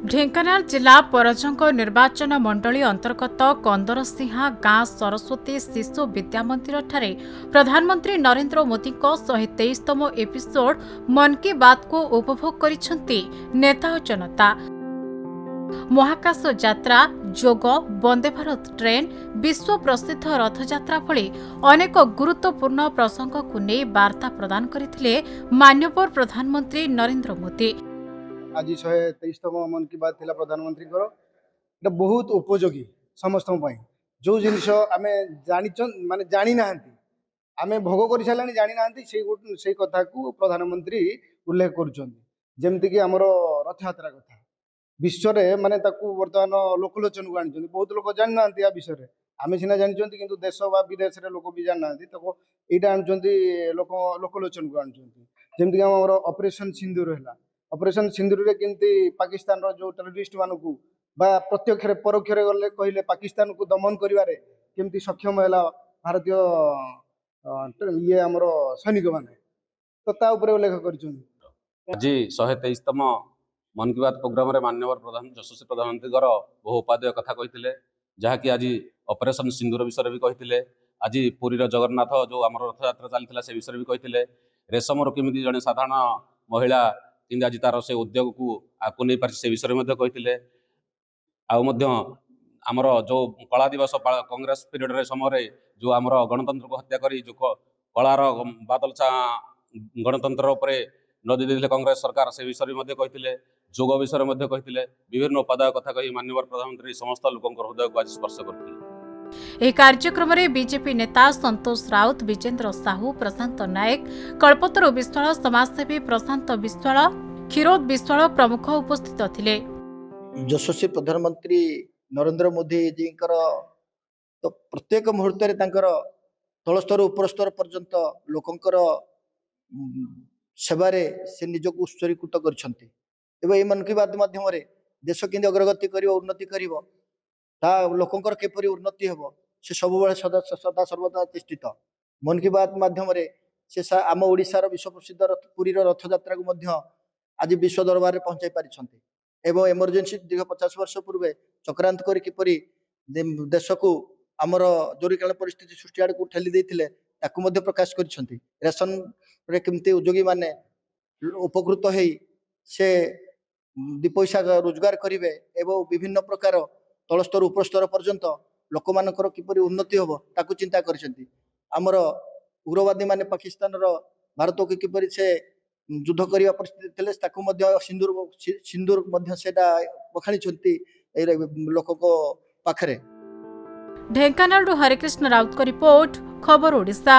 ढेंकानाल जिला परजंग निर्वाचन मंडली अंतर्गत कंदरसिंहा गाँ सरस्वती शिशु विद्या मंदिर ठारे प्रधानमंत्री नरेंद्र मोदी 123तम एपिसोड मन की बात को उपभोग करिसेंती नेता और जनता। महाकाश यात्रा, जोग, वंदे भारत ट्रेन, विश्व प्रसिद्ध रथयात्रा भली अनेक गुरुत्वपूर्ण प्रसंग को नहीं वार्ता प्रदान करथिले माननीय प्रधानमंत्री नरेंद्र मोदी। आज 123तम मन की बात थिला प्रधानमंत्री एटा बहुत उपयोगी समस्त जो जिनस आम माने जानी ना आम भोग कर सारे जानी ना से कथा को प्रधानमंत्री उल्लेख करमती आमर रथ यात्रा कथा विश्व माने बर्तमान लोकलोचन को आनी बहुत लोग जानी ना या विषय आम सीना जानते कि देश बा विदेश लोक भी जाना यहाँ आनी लोकलोचन को आमती ऑपरेशन सिंदूर है। ऑपरेशन सिंदूर रे केमती पाकिस्तान रो जो टेररिस्ट मानकू बा प्रत्यक्ष परोक्ष गले कहले पाकिस्तान को दमन करिवारे केमती सक्षम हैला भारतीय ये हमर सैनिक माने तो ता ऊपर उल्लेख करछन। आज 123तम मन की बात प्रोग्राम रे माननीय प्रधान यशस्वी प्रधानमंत्री बहु उपादेय कथा कहिथिले जहाँकि आज ऑपरेशन सिंदूर विषय भी कहिथिले। आज पुरीर जगन्नाथ जो आम रथ यात्रा चलता से विषय भी कहिथिले। रेशम केमिति जड़े साधारण महिला कि आज तार से उद्योग को आगे नहीं पार्टी से विषय में कही आमर जो कला दिवस कांग्रेस पीरियड रे समय जो आमर गणतंत्र को हत्या करी जो कलार बादल गणतंत्र उपरे नदी देते कांग्रेस सरकार से विषय में कही जोग विषय में कही विभिन्न उपादाय कथा कही माननीय प्रधानमंत्री समस्त लोक हृदय को आज स्पर्श करते। यह कार्यक्रम में बीजेपी नेता संतोष राउत, विजेंद्र साहू, प्रशांत नायक, कल्पतरु विश्वाल, समाजसेवी प्रशांत विश्वाल, क्षीरोद विश्वाल प्रमुख उपस्थित थिले। यशस्वी प्रधानमंत्री नरेंद्र मोदी जी तो प्रत्येक मुहूर्त तल स्तर उपर स्तर पर्यंत लोकंकर सेवारे से निजक उत्सर्गीकृत कर मन की बात माध्यम देश केंद्र अग्रगति कर उन्नति कर लोकंकर किपरि उन्नति हेब से सब सदा सर्वदा चेष्टित। मन की बात माध्यम से आम ओडिशार विश्व प्रसिद्ध पुरीर रथ यात्रा को आज विश्व दरबार में पहुंचाई पारिछन्ति एवं एमरजेंसी दीर्घ 50 वर्ष पूर्व चक्रांत कर किपरि देश को आमर जरूरीकालीन परिस्थिति सृष्टि आड़ को ठेली देथिले ताकू मध्य प्रकाश करिसन्ति। रेशन रे केमती उद्योगी माने उपकृत होई से दि पैसा रोजगार करिवे एवं विभिन्न प्रकार तल स्तर उपर स्तर पर्यंत लोक मानकर किपरि उन्नति होब ताकू चिंता करिसन्ति। आमर उग्रवादी माने पाकिस्तान रो भारत को किपरि से युद्ध करने परिस्थिति सिंदूर बखाणी लोक पाखरे। ढेंकानाल हरिकृष्ण राउत को रिपोर्ट, खबर ओडिशा।